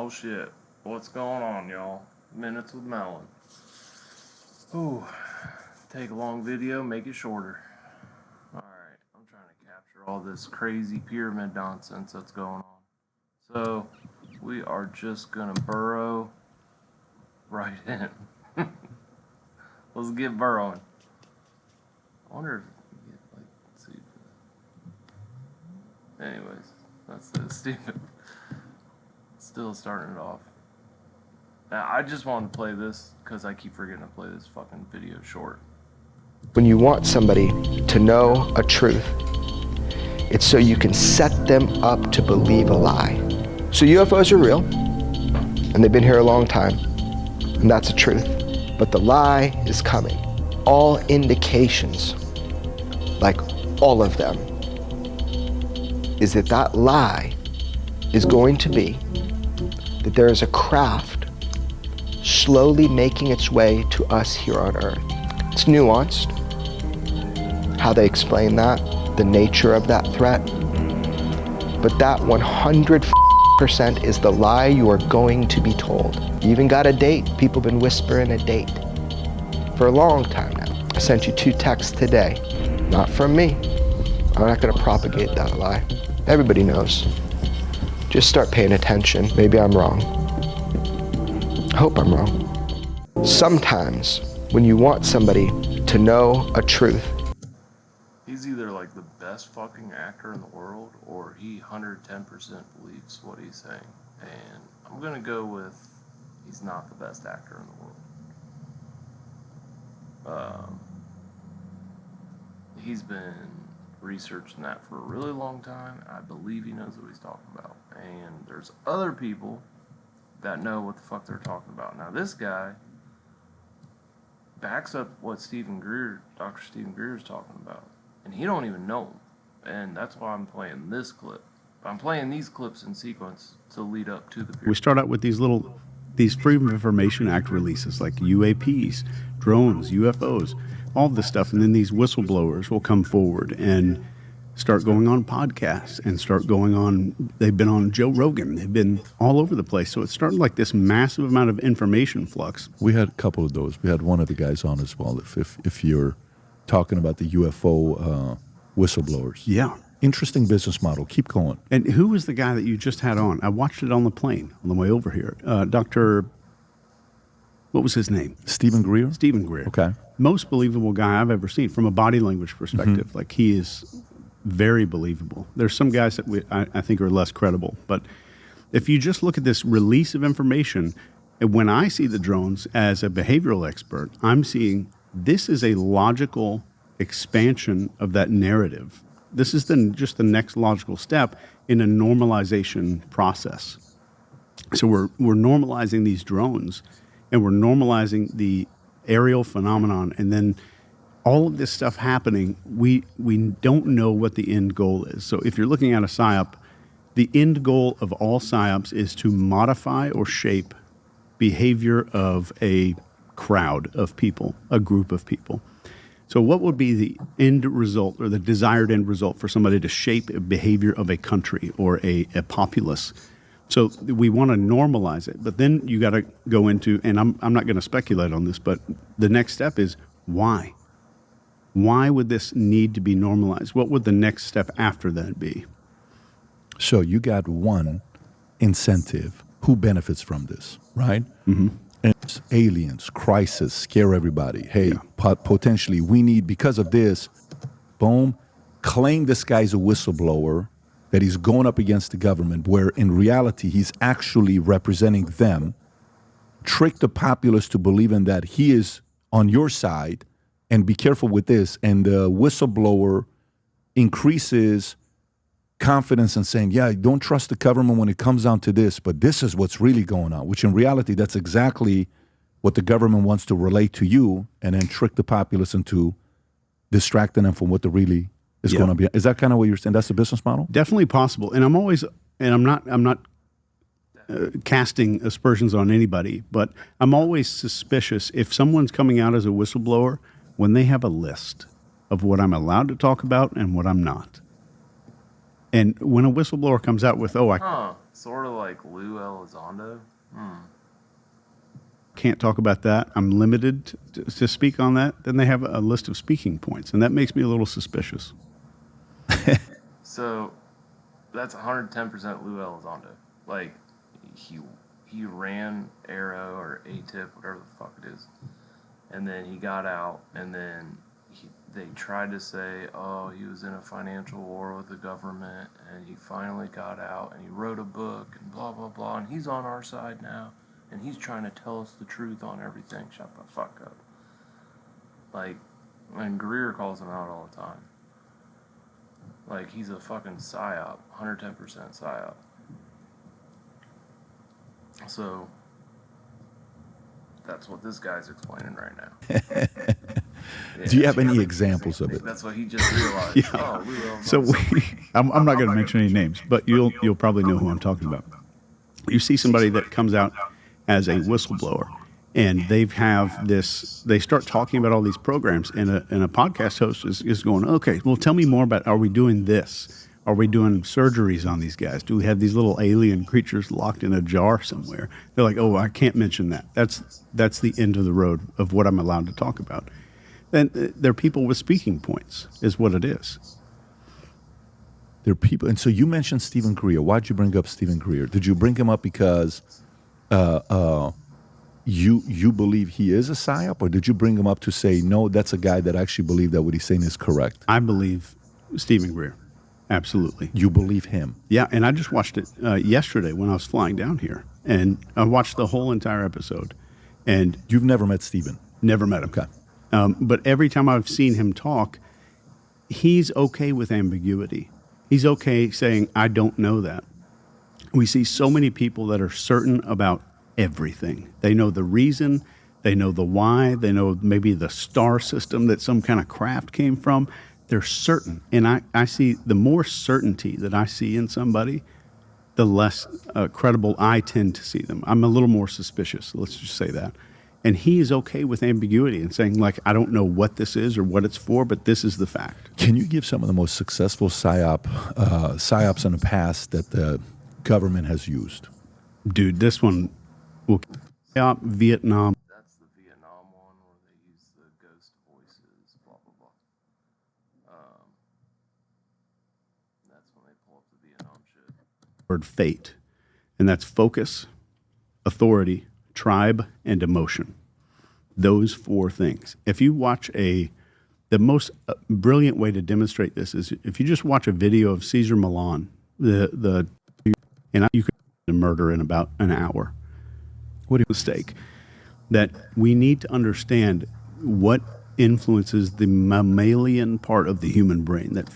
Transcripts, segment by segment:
Oh shit. What's going on, y'all? Minutes with Melon. Ooh. Take a long video, make it shorter. Alright, I'm trying to capture all this crazy pyramid nonsense that's going on. So, we are just gonna burrow right in. Let's get burrowing. I wonder if we can get, like, let's see. Anyways, that's so stupid. Still starting it off. Now, I just wanted to play this because I keep forgetting to play this fucking video short. When you want somebody to know a truth, it's so you can set them up to believe a lie. So UFOs are real, and they've been here a long time, and that's a truth. But the lie is coming. All indications, like all of them, is that that lie is going to be that there is a craft slowly making its way to us here on Earth. It's nuanced, how they explain that, the nature of that threat, but that 100% is the lie you are going to be told. You even got a date. People have been whispering a date for a long time now. I sent you 2 texts today, not from me. I'm not gonna propagate that lie. Everybody knows. Just start paying attention. Maybe I'm wrong. I hope I'm wrong. Sometimes when you want somebody to know a truth, He's either like the best fucking actor in the world or he 110% believes what he's saying. And I'm gonna go with he's not the best actor in the world. He's been researching that for a really long time. I believe he knows what he's talking about. And there's other people that know what the fuck they're talking about. Now this guy backs up what Dr. Stephen Greer is talking about. And he don't even know him. And that's why I'm playing this clip. I'm playing these clips in sequence to lead up to the period. We start out with these Freedom of Information Act releases like UAPs, drones, UFOs, all this stuff. And then these whistleblowers will come forward and start going on podcasts and start going on, they've been on Joe Rogan, they've been all over the place. So it started like this massive amount of information flux. We had a couple of those. We had one of the guys on as well, if you're talking about the UFO whistleblowers. Yeah. Interesting business model. Keep going. And who was the guy that you just had on? I watched it on the plane on the way over here. Dr. What was his name? Stephen Greer? Stephen Greer. Okay. Most believable guy I've ever seen from a body language perspective. Mm-hmm. Like he is very believable. There's some guys that I think are less credible. But if you just look at this release of information, and when I see the drones as a behavioral expert, I'm seeing this is a logical expansion of that narrative. This is just the next logical step in a normalization process. So we're normalizing these drones, and we're normalizing the aerial phenomenon, and then all of this stuff happening, we don't know what the end goal is. So if you're looking at a psyop, the end goal of all psyops is to modify or shape behavior of a crowd of people, a group of people. So what would be the end result or the desired end result for somebody to shape a behavior of a country or a populace? So we want to normalize it, but then you got to go into, and I'm not going to speculate on this, but the next step is why? Why would this need to be normalized? What would the next step after that be? So you got one incentive. Who benefits from this, right? Mm-hmm. And it's aliens, crisis, scare everybody. Hey, yeah. Potentially we need, because of this, boom, claim this guy's a whistleblower, that he's going up against the government, where in reality he's actually representing them, trick the populace to believe in that he is on your side, and be careful with this. And the whistleblower increases confidence in saying, yeah, don't trust the government when it comes down to this, but this is what's really going on, which in reality, that's exactly what the government wants to relate to you, and then trick the populace into distracting them from what the really is going to be. Is that kind of what you're saying? That's the business model? Definitely possible. And I'm not casting aspersions on anybody, but I'm always suspicious if someone's coming out as a whistleblower when they have a list of what I'm allowed to talk about and what I'm not. And when a whistleblower comes out with, Sort of like Lou Elizondo. Can't talk about that. I'm limited to speak on that. Then they have a list of speaking points, and that makes me a little suspicious. So that's 110% Lou Elizondo. Like he ran Arrow or ATIP, whatever the fuck it is, and then he got out, and then they tried to say, oh, he was in a financial war with the government, and he finally got out, and he wrote a book, and blah blah blah, and he's on our side now, and he's trying to tell us the truth on everything. Shut the fuck up. Like, and Greer calls him out all the time. Like, he's a fucking psyop, 110% psyop. So, that's what this guy's explaining right now. Yeah. Do you have any examples of it? That's what he just realized. Yeah. Oh, we will. So I'm not going to mention any names, but you'll probably know who I'm talking about. You see somebody that comes out as a whistleblower, and they start talking about all these programs, and a podcast host is going, okay, well, tell me more about, are we doing this? Are we doing surgeries on these guys? Do we have these little alien creatures locked in a jar somewhere? They're like, oh, I can't mention that. That's the end of the road of what I'm allowed to talk about. And they're people with speaking points, is what it is. They're people, and so you mentioned Stephen Greer. Why'd you bring up Stephen Greer? Did you bring him up because you believe he is a psyop, or did you bring him up to say, no, that's a guy that actually believed that what he's saying is correct? I believe Stephen Greer. Absolutely. You believe him? Yeah, and I just watched it yesterday when I was flying down here, and I watched the whole entire episode. And you've never met Stephen? Never met him. Okay. But every time I've seen him talk, he's okay with ambiguity. He's okay saying, I don't know that. We see so many people that are certain about everything. They know the reason, they know the why, they know maybe the star system that some kind of craft came from. They're certain. And I see the more certainty that I see in somebody, the less credible I tend to see them. I'm a little more suspicious, let's just say that. And he is okay with ambiguity and saying, like, I don't know what this is or what it's for, but this is the fact. Can you give some of the most successful psyops in the past that the government has used? Dude, this one will Vietnam. That's the Vietnam one where they use the ghost voices, blah, blah, blah. That's when they pull up the Vietnam shit. Word fate. And that's focus, authority, tribe, and emotion. Those four things. If you watch the most brilliant way to demonstrate this is if you just watch a video of Caesar Milan, and you could murder in about an hour. What a mistake. That we need to understand what influences the mammalian part of the human brain. That okay,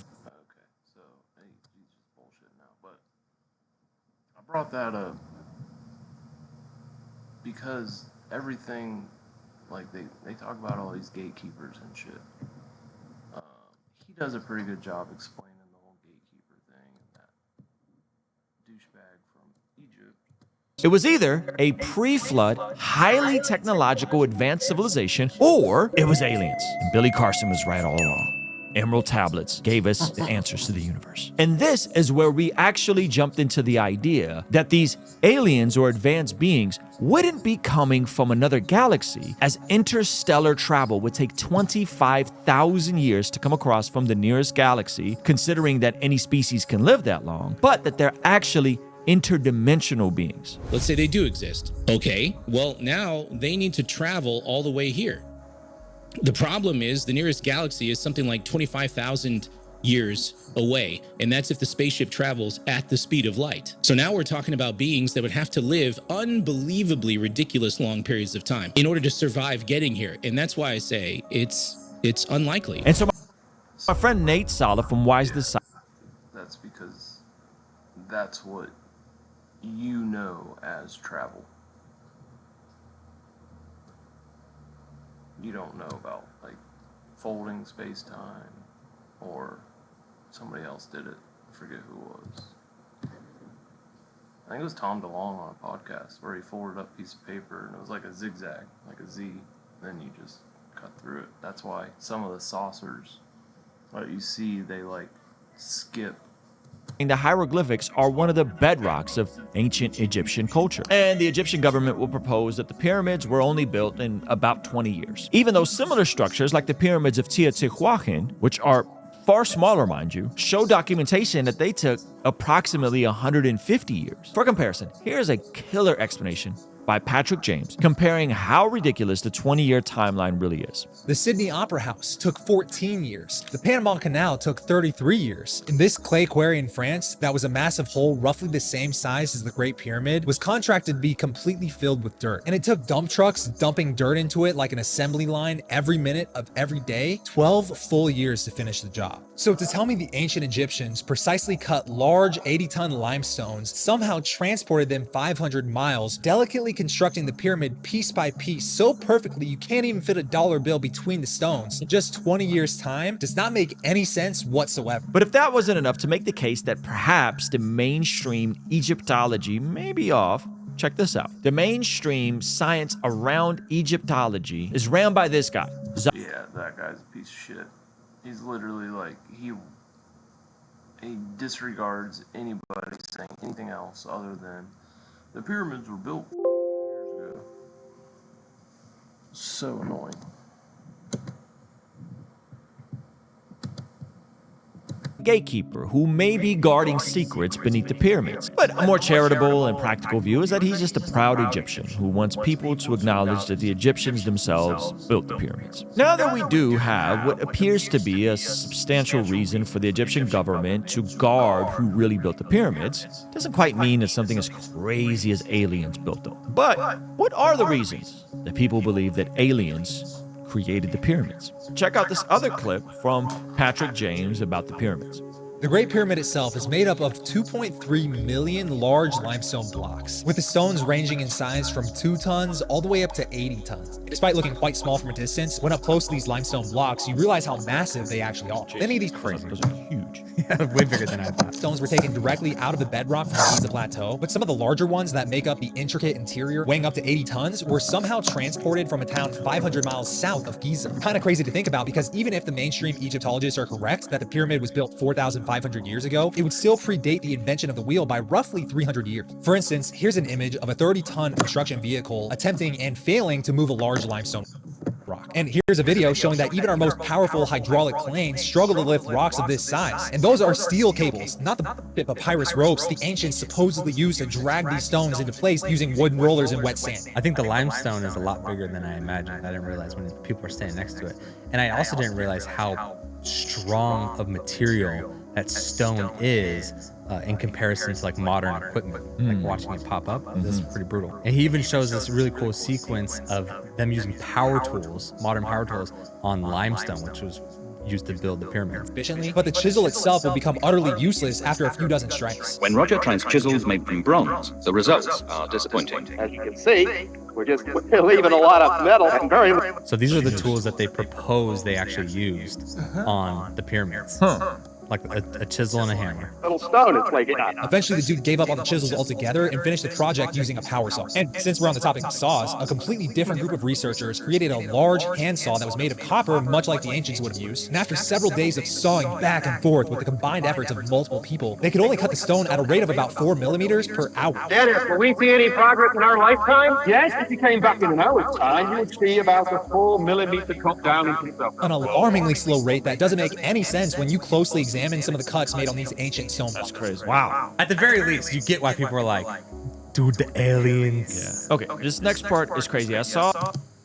so hey, he's just bullshit now, but I brought that up because everything, like they talk about all these gatekeepers and shit. He does a pretty good job explaining the whole gatekeeper thing and that douchebag from Egypt. It was either a pre-flood, highly technological advanced civilization, or it was aliens. And Billy Carson was right all along. Emerald tablets gave us the answers to the universe. And this is where we actually jumped into the idea that these aliens or advanced beings wouldn't be coming from another galaxy, as interstellar travel would take 25,000 years to come across from the nearest galaxy, considering that any species can live that long, but that they're actually interdimensional beings. Let's say they do exist. Okay, well, now they need to travel all the way here. The problem is the nearest galaxy is something like 25,000 years away, and that's if the spaceship travels at the speed of light. So now we're talking about beings that would have to live unbelievably ridiculous long periods of time in order to survive getting here. And that's why I say it's unlikely. And so my friend Nate Sala from Wise the Side. That's because that's what you know as travel. You don't know about like folding space-time, or somebody else did it. I forget who it was. I think it was Tom DeLonge on a podcast where he folded up a piece of paper and it was like a zigzag, like a Z. Then you just cut through it. That's why some of the saucers that you see, they like skip And the hieroglyphics are one of the bedrocks of ancient Egyptian culture. And the Egyptian government will propose that the pyramids were only built in about 20 years. Even though similar structures like the pyramids of Teotihuacan, which are far smaller, mind you, show documentation that they took approximately 150 years. For comparison, here's a killer explanation by Patrick James, comparing how ridiculous the 20-year timeline really is. The Sydney Opera House took 14 years. The Panama Canal took 33 years. And this clay quarry in France, that was a massive hole roughly the same size as the Great Pyramid, was contracted to be completely filled with dirt. And it took dump trucks dumping dirt into it like an assembly line every minute of every day, 12 full years to finish the job. So to tell me the ancient Egyptians precisely cut large 80-ton limestones, somehow transported them 500 miles, delicately constructing the pyramid piece by piece so perfectly you can't even fit a dollar bill between the stones in just 20 years' time does not make any sense whatsoever. But if that wasn't enough to make the case that perhaps the mainstream Egyptology may be off, check this out. The mainstream science around Egyptology is ran by this guy. Yeah, that guy's a piece of shit. He's literally like, he disregards anybody saying anything else other than the pyramids were built years ago. So annoying. Gatekeeper, who may be guarding secrets beneath the pyramids. But a more charitable and practical view is that he's just a proud Egyptian who wants people to acknowledge that the Egyptians themselves built the pyramids. Now that we do have what appears to be a substantial reason for the Egyptian government to guard who really built the pyramids, doesn't quite mean that something as crazy as aliens built them. But what are the reasons that people believe that aliens created the pyramids? Check out this other clip from Patrick James about the pyramids. The Great Pyramid itself is made up of 2.3 million large limestone blocks, with the stones ranging in size from 2 tons all the way up to 80 tons. Despite looking quite small from a distance, when up close to these limestone blocks, you realize how massive they actually are. Many of these Crazy. Those are huge. Way bigger than I thought. stones were taken directly out of the bedrock from the Giza Plateau, but some of the larger ones that make up the intricate interior, weighing up to 80 tons, were somehow transported from a town 500 miles south of Giza. Kind of crazy to think about, because even if the mainstream Egyptologists are correct that the pyramid was built 4,500 years ago, it would still predate the invention of the wheel by roughly 300 years. For instance, here's an image of a 30-ton construction vehicle attempting and failing to move a large limestone rock. And here's a video showing that even our most powerful hydraulic cranes struggle to lift rocks of this size. And those are steel cables, not the papyrus ropes the ancients supposedly used to drag these stones into place using wooden rollers and wet sand. I think the limestone is a lot bigger than I imagined. I didn't realize when people were standing next to it. And I also didn't realize how strong of material that stone is in comparison to like modern equipment. Like watching it pop up, this is pretty brutal. And he even shows this really cool sequence of them using power tools, modern power tools, on limestone, which was used to build the pyramid. Efficiently, but the chisel itself will become utterly useless after a few dozen strikes. When Roger tries chisels made from bronze, the results are disappointing. As you can see, we're leaving a lot of metal and very. So these are the tools that they propose they actually used on the pyramids. Like a chisel and a hammer. Little stone, it's like Eventually, the dude gave up on the chisels altogether and finished the project using a power saw. And since we're on the topic of saws, a completely different group of researchers created a large hand saw that was made of copper, much like the ancients would have used. And after several days of sawing back and forth with the combined efforts of multiple people, they could only cut the stone at a rate of about 4 millimeters per hour. Dennis, will we see any progress in our lifetime? Yes, if you came back in an hour's time, you would see about a 4 millimeter cut down into the An alarmingly slow rate that doesn't make any sense when you closely examine some of the cuts made on these ancient stone blocks. That's crazy. Wow. At the very least, you get why people are like, dude, the aliens. Yeah. Okay, this next part is crazy. I saw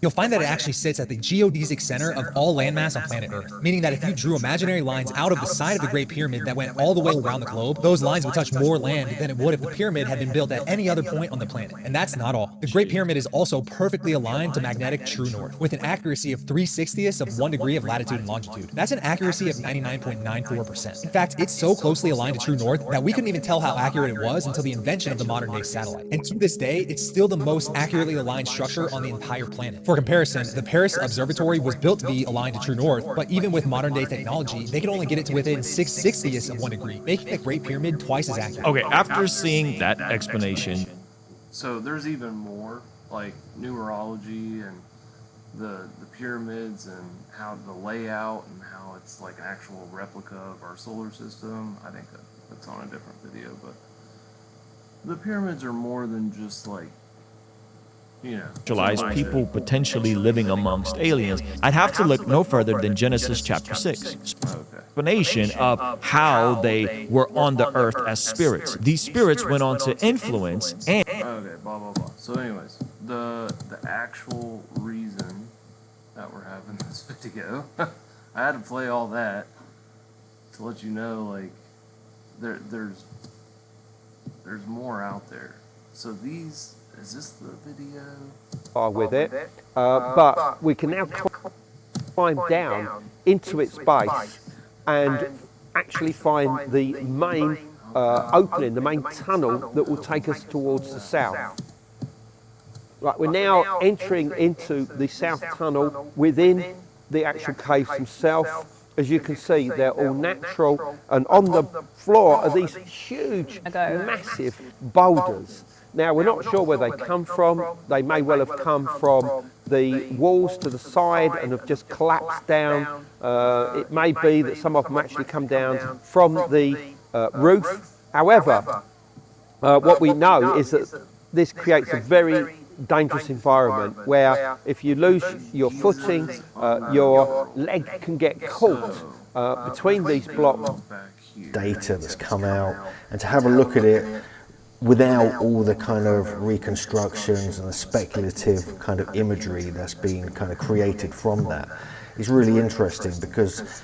You'll find that it actually sits at the geodesic center of all landmass on planet Earth, meaning that if you drew imaginary lines out of the side of the Great Pyramid that went all the way around the globe, those lines would touch more land than it would if the pyramid had been built at any other point on the planet. And that's not all. The Great Pyramid is also perfectly aligned to magnetic true north, with an accuracy of 3/60ths of 1 degree of latitude and longitude. That's an accuracy of 99.94%. In fact, it's so closely aligned to true north that we couldn't even tell how accurate it was until the invention of the modern day satellite. And to this day, it's still the most accurately aligned structure on the entire planet. For comparison, the Paris Observatory was built to be aligned to true north, but even with modern day technology, they could only get it to within 6/60ths of 1 degree, making the Great Pyramid twice as accurate. Okay, after seeing that explanation, So there's even more, like numerology and the pyramids and how the layout and how it's like an actual replica of our solar system. I think that That's on a different video, but the pyramids are more than just like, you know, Visualize people potentially living amongst aliens, I'd have to look no further than Genesis chapter 6. Explanation of how they were on the earth as spirits. These spirits went on to influence and... Okay, blah, blah, blah. So anyways, the actual reason that we're having this video, I had to play all that to let you know, like, there's more out there. So these, is this the video? With it, but we can now climb down into its base and actually find the main opening, the main tunnel that will take us towards the south. Right, we're now entering into the south tunnel within the actual caves themselves. As you can see, they're all natural, and on the floor are these huge, massive boulders. Now, we're not sure where they come from. They may well have come from the walls to the side and have just collapsed down. It may be that some of them actually come down from the roof. However, what we know is that this creates a very dangerous environment where if you lose your footing, your leg can get caught between these blocks. Data that's come out, and to have a look at it without all the kind of reconstructions and the speculative kind of imagery that's been kind of created from that is really interesting, because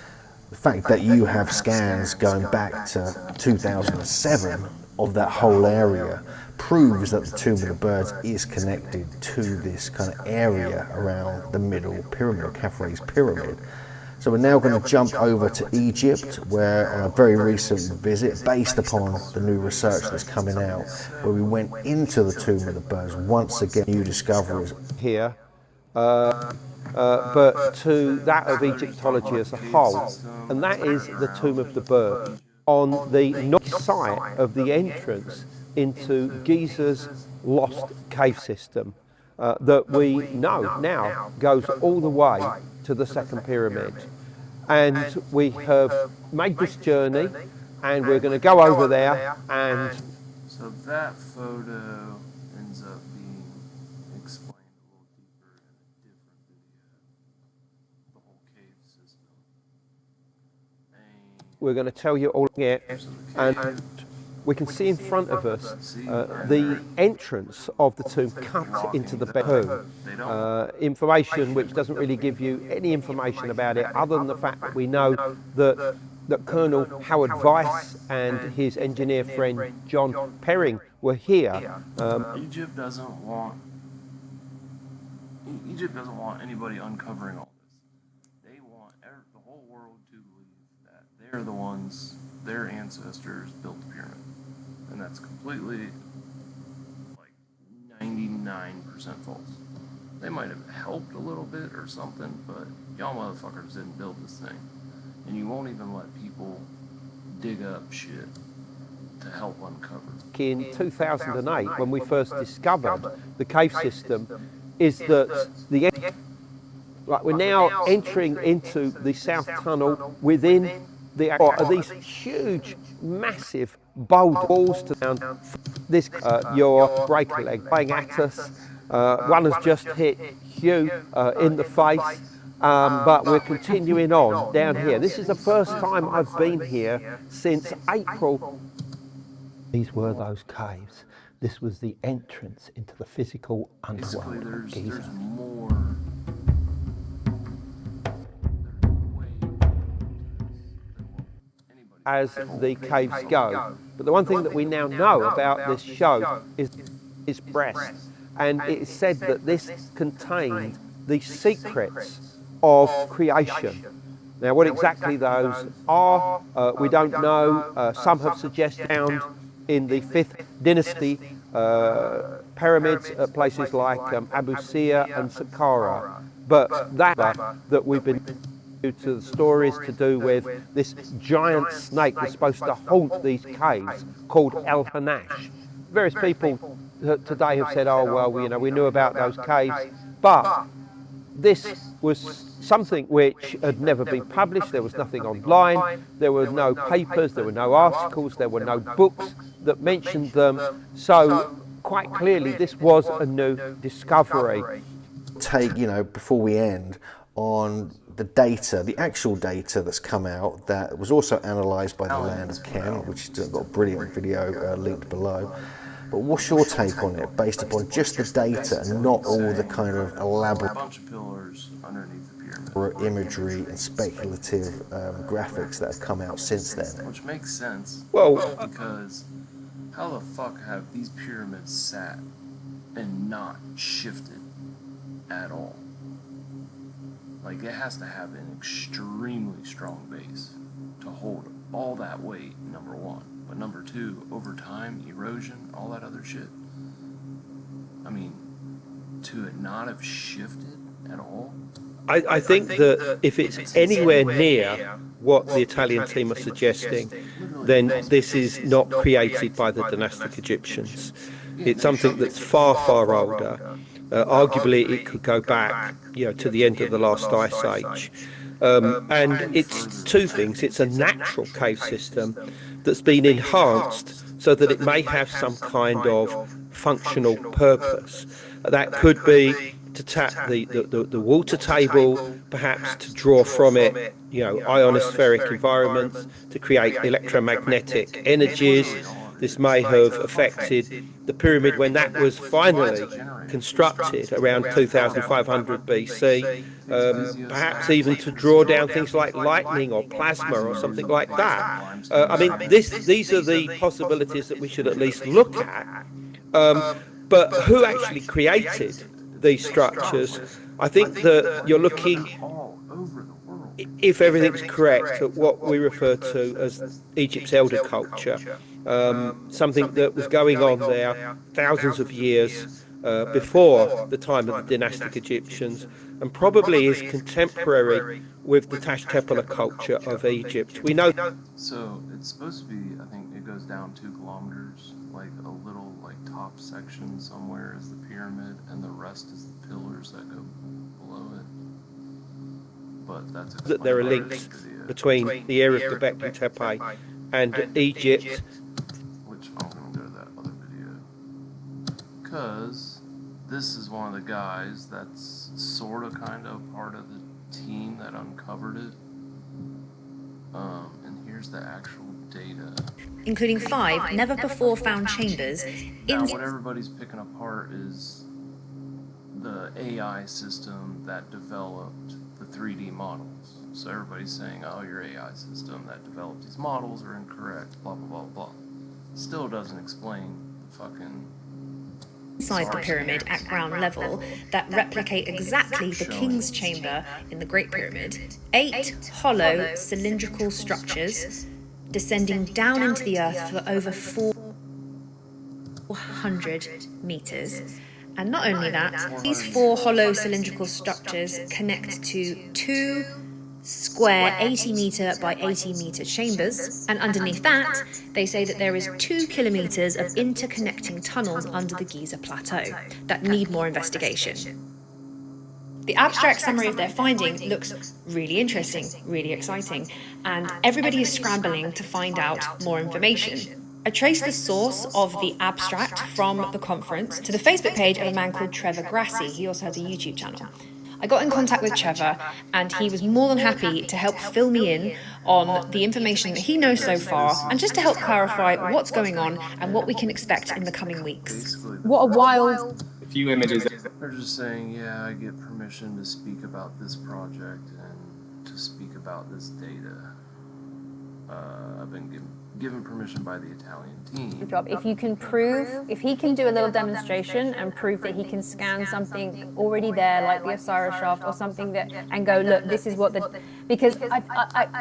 the fact that you have scans going back to 2007 of that whole area proves that the Tomb of the Birds is connected to this kind of area around the middle pyramid, or Khafre's pyramid. So we're now going to jump over to Egypt, where on a very recent visit, based upon the new research that's coming out, where we went into the Tomb of the Birds, once again new discoveries. Here, but to that of Egyptology as a whole, and that is the Tomb of the Bird, on the north side of the entrance into Giza's lost cave system that we know now goes all the way to the second pyramid. And we have made this journey, and we're going to go over there and... So that photo ends up being explained a little deeper in a different video. The whole cave system. We're going to tell you all it, and we can see in front of us the entrance of the tomb cut into the tomb. Information which doesn't really give you any information about it, other than the fact that we know that Colonel Howard Weiss and his engineer friend John Perring were here. Egypt doesn't want anybody uncovering all this. They want the whole world to believe that they're the ones, their ancestors built the pyramid. And that's completely, like, 99% false. They might have helped a little bit or something, but y'all motherfuckers didn't build this thing. And you won't even let people dig up shit to help uncover. In 2008, when we first discovered the cave system, is that we're now entering into the south tunnel within the are these huge, massive boulder walls to down. This your breaker leg playing at us. One has just hit Hugh in the face, but we're continuing on down here. This is the first time I've been here since April. These were those caves. This was the entrance into the physical underworld of Giza. There's more. As the caves go. But the one thing that we now know about this show is his breast. And it is said that this contained the secrets of creation. Now, what exactly those are, we don't know. Some have suggested found in the 5th dynasty pyramids at places like Abu Sir and Saqqara. But that we've been to the stories to do with this giant snake that's supposed to haunt these caves called El Hanash. Various people today have said, oh, well, we knew about those caves, but this was something which had never been published. There was nothing online, there were no papers, there were no articles, there were no books that mentioned them. So quite clearly this was a new discovery. Take, before we end, on the data, the actual data that's come out that was also analysed by the Land of Chem, which has got a brilliant video linked below. But what's your take on it, based upon just the data and not all the kind of elaborate bunch of pillars underneath the pyramid, imagery and speculative graphics that have come out since then? which makes sense. Well, because how the fuck have these pyramids sat and not shifted at all? Like, it has to have an extremely strong base to hold all that weight, number one. But number two, over time, erosion, all that other shit. I mean, to it not have shifted at all? I think that if it's anywhere near what the Italian team are suggesting, then this is not created by the dynastic Egyptians. It's something that's far, far older. Arguably, it could go back, to the end of the last ice age. And it's two things. It's a natural cave system that's been enhanced so that it may have some kind of functional purpose. That could be to tap the water table, perhaps to draw from it, ionospheric environments, to create electromagnetic energies. This may have affected the pyramid when that was finally constructed around 2500 BC, perhaps even to draw down things like lightning or plasma or something like that. I mean, these are the possibilities that we should at least look at. But who actually created these structures? I think that you're looking, if everything's correct, at what we refer to as Egypt's elder culture. Something that was going on there thousands of years before the time of the dynastic Egyptians, and probably is contemporary with the Tashtepala culture of Egypt. We know. So it's supposed to be, I think it goes down 2 kilometers, like a little top section somewhere is the pyramid, and the rest is the pillars that go below it. But that's that there are links between the area of Göbekli Tepe and Egypt. Which I'm going to go to that other video. Because this is one of the guys that's sort of kind of part of the team that uncovered it. And here's the actual data. Including 5 never before found chambers. Now, what everybody's picking apart is the AI system that developed the 3D models. So everybody's saying, oh, your AI system that developed these models are incorrect, blah, blah, blah, blah. Still doesn't explain the fucking... Inside the pyramid at ground level that replicate exactly the king's chamber in the Great Pyramid. 8 hollow cylindrical structures descending down into the earth for over 400 meters. And not only that, these 4 hollow cylindrical structures connect to 2 square 80 meter by 80 meter chambers, and underneath that they say that there is 2 kilometers of interconnecting tunnels under the Giza plateau that need more investigation. The abstract summary of their finding looks really interesting, really exciting, and everybody is scrambling to find out more information. I traced the source of the abstract from the conference to the Facebook page of a man called Trevor Grassi. He also has a YouTube channel. I got in contact with Trevor, and he was more than happy to help fill me in on the information that he knows so far, and just to help clarify what's going on and what we can expect in the coming weeks. What a wild... few images. They're just saying, yeah, I get permission to speak about this project and to speak about this data. I've been given permission by the Italian team. Good job. If you can prove, if he can do a little demonstration and prove that he can scan something already there, like the Osiris shaft or something that, and go, look, this is what the, because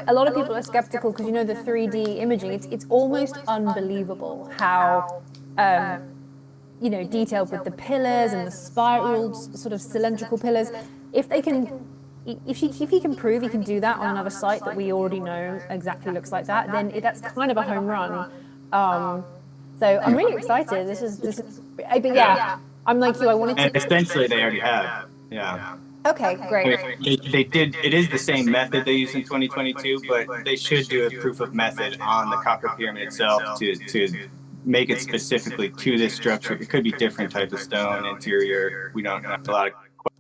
a lot of people are skeptical because the 3D imaging, it's almost unbelievable how, detailed with the pillars and the spiraled sort of cylindrical pillars. If they can, if he can prove he can do that on another site that we already know exactly looks like that, then that's kind of a home run. So I'm really excited. This is, but yeah, I'm like you. I wanted to. And essentially, they already have. Yeah. Okay, great. I mean, they did. It is the same method they used in 2022, but they should do a proof of method on the Khafre Pyramid itself to make it specifically to this structure. It could be different type of stone, interior. We don't know a lot of.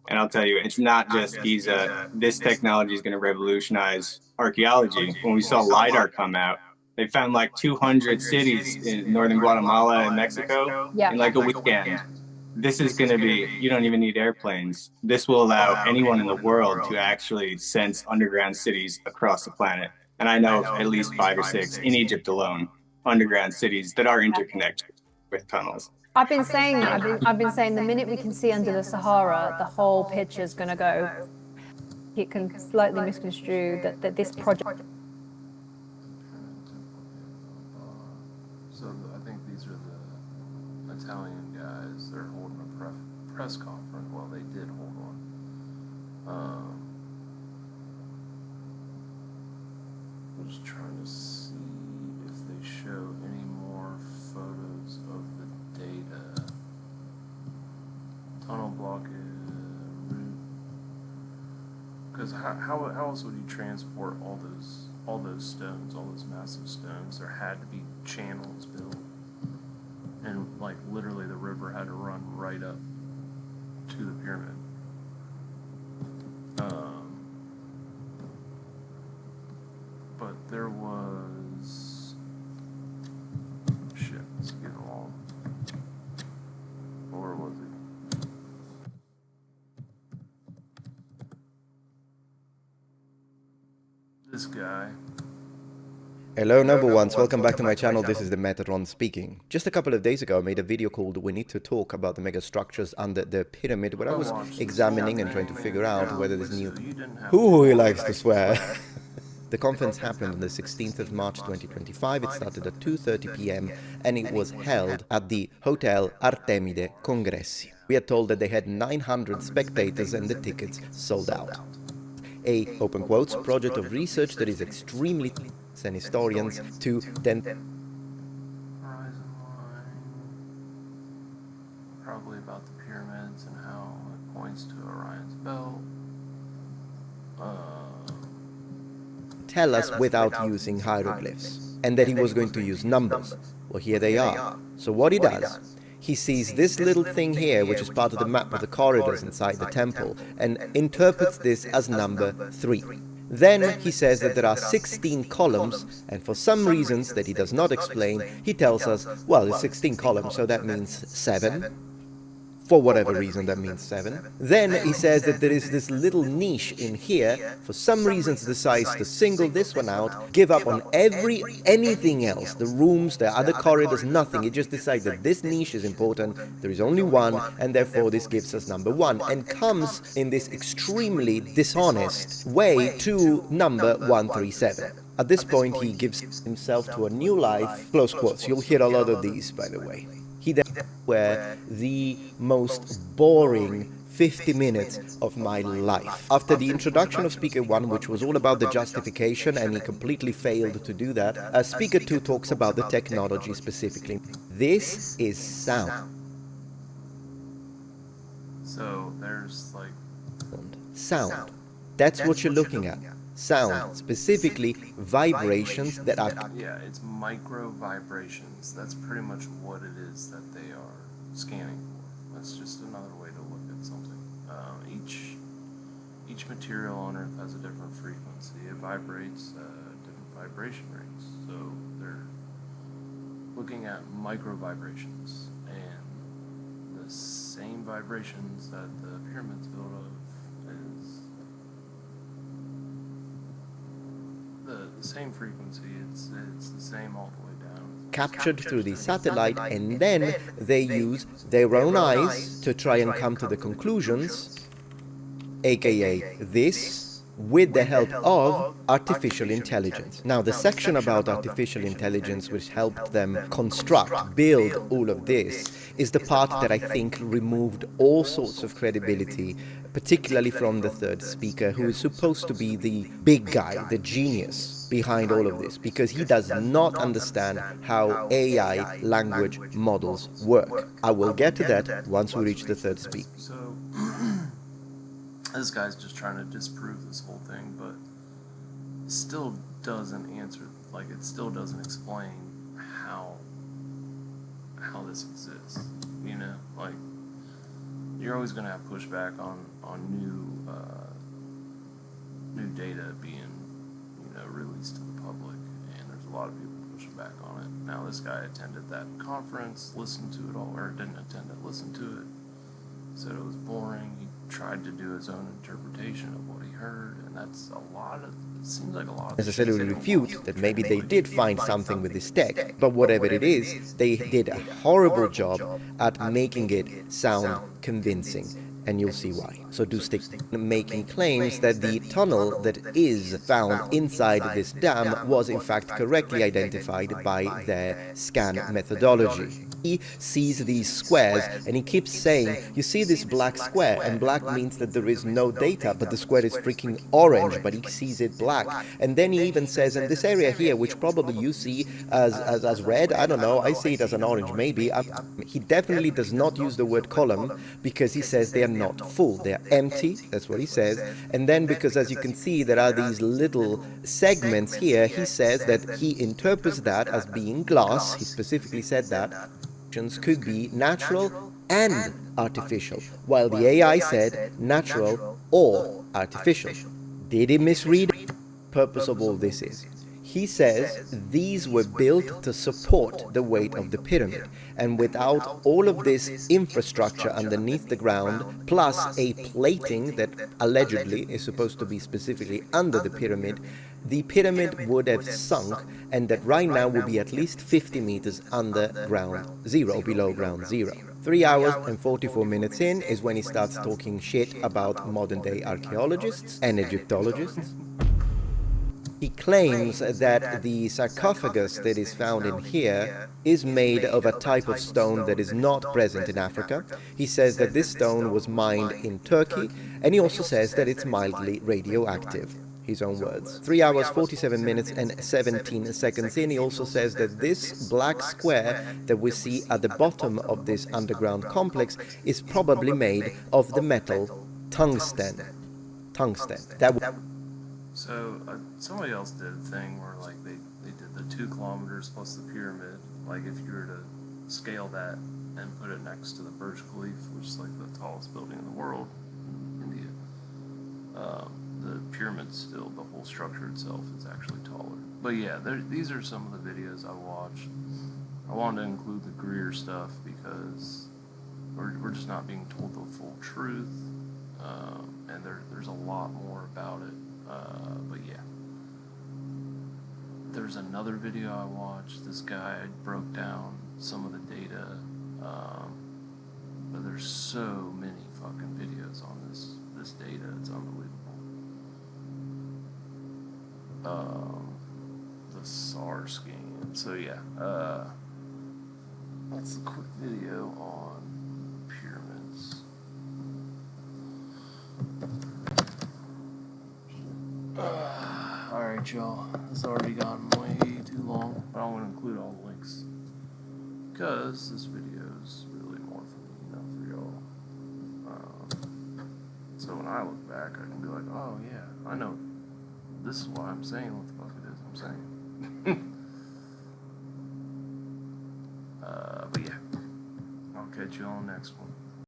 And I'll tell you, it's not just Giza. This technology is going to revolutionize archaeology. When we saw Lidar come out, they found like 200 cities in northern Guatemala and Mexico in like a weekend. This is going to be, you don't even need airplanes. This will allow anyone in the world to actually sense underground cities across the planet. And I know of at least 5 or 6 in Egypt alone, underground cities that are interconnected with tunnels. I've been saying that. I've been saying the minute we can see under the Sahara, the whole picture's going to go. It can slightly misconstrue that this project. So I think these are the Italian guys. They're holding a press conference. Well, they did hold one. I'm just trying to see if they show any more photos of the data. Tunnel blockage route. Because how else would you transport all those stones, all those massive stones? There had to be channels built, and like literally the river had to run right up to the pyramid. But there was shit. Let's get along. Or was it? This guy. Hello number ones, welcome back to my channel. This is the Metatron speaking. Just a couple of days ago I made a video called We Need to Talk about the mega structures under the pyramid, where I was examining and trying to figure out whether this new... Who he likes to swear. The conference happened on the 16th of March 2025. It started at 2:30 p.m. and it was held at the Hotel Artemide Congressi. We are told that they had 900 spectators and the tickets sold out. A, open quotes, project of research that is extremely and historians to then Horizon line. Probably about the pyramids and how it points to Orion's belt. tell us without using hieroglyphs, and that he was going to use numbers. Well, here they are. So what he does, he sees this little thing here, which is part of the map of the corridors inside the temple, and interprets this as number 3. Then he says that there are 16 columns, and for some reasons that he does not explain, he tells us, well, it's 16 columns, so that means 7. For whatever reason, that means 7. Then he says that there is this little niche in here. For some reasons decides to single this one out, give up on anything else, the rooms, the other corridors, nothing. He just decides that this niche is important, there is only one, and therefore this gives us number 1, and comes in this extremely dishonest way to number 137. At this point, he gives himself to a new life, close quotes. You'll hear a lot of these, by the way. He then were the most boring 50 minutes of my life. After the introduction of Speaker 1, which was all about the justification, and he completely failed to do that, Speaker 2 talks about the technology specifically. This is sound. So there's like... Sound. That's what you're looking at. Sound, specifically vibrations that are... Yeah, it's micro vibrations. That's pretty much what it is that they are scanning for. That's just another way to look at something. Each material on Earth has a different frequency. It vibrates different vibration rates. So they're looking at micro vibrations, and the same vibrations that the pyramids built of is the same frequency. It's the same all the way down. Captured through the satellite, and then they use their own eyes to try and come to the conclusions, aka this, with the help of artificial intelligence. Now, the section about artificial intelligence which helped them construct, build all of this, is the part that I think removed all sorts of credibility, particularly from the third speaker, who is supposed to be the big guy, the genius behind all of this, because he does not understand how AI language models work. I will get to that once we reach the third speaker. So This guy's just trying to disprove this whole thing, but it still doesn't answer, like, it still doesn't explain how this exists, you know? Like, you're always going to have pushback on new data being, you know, released to the public, and there's a lot of people pushing back on it. Now, this guy attended that conference, listened to it all, or didn't attend it, listened to it, said it was boring. He tried to do his own interpretation of what he heard, and that's a lot of, it seems like a lot of necessarily refute that maybe they did find something with this tech, but whatever it is, they did a horrible job at making it sound convincing. And you'll see why. So do stick making claims that the tunnel that is found inside this dam was in fact correctly identified by their scan methodology. He sees these squares and he keeps saying, you see this black square, and black means that there is no data, but the square is freaking orange, but he sees it black. And then he even says, in this area here, which probably you see as red, I don't know, I see it as an orange maybe. He definitely does not use the word column because he says they are not full, they are empty, that's what he says. And then because as you can see there are these little segments here, he says that he interprets that as being glass. He specifically said that could be natural and artificial, while the AI said natural or artificial. Did he misread? The purpose of all this is, he says these were built to support the weight of the pyramid, and without all of this infrastructure underneath the ground, plus a plating that allegedly is supposed to be specifically under the pyramid would have sunk, and that right now will be at least 50 meters under ground zero, below ground zero. 3 hours and 44 minutes in is when he starts talking shit about modern day archaeologists and Egyptologists. He claims that the sarcophagus that is found in here is made of a type of stone that is not present in Africa. He says that this stone was mined in Turkey, and he also says that it's mildly radioactive. His own words. 3 hours, 47 minutes and 17 seconds in, he also says that this black square that we see at the bottom of this underground complex is probably made of the metal tungsten. So somebody else did a thing where like they did the 2 kilometers plus the pyramid. Like if you were to scale that and put it next to the Burj Khalifa, which is like the tallest building in the world, in India, the pyramid's still, the whole structure itself is actually taller. But yeah, these are some of the videos I watched. I wanted to include the Greer stuff because we're just not being told the full truth, and there's a lot more about it. But yeah, there's another video I watched. This guy broke down some of the data, but there's so many fucking videos on this data. It's unbelievable. The SAR scan. So yeah, that's a quick video on pyramids. Alright y'all, this has already gone way too long, but I'm going to include all the links because this video is really more for me, not for y'all. So when I look back, I can be like, oh yeah, I know this is why I'm saying what the fuck it is I'm saying. But yeah, I'll catch you on the next one.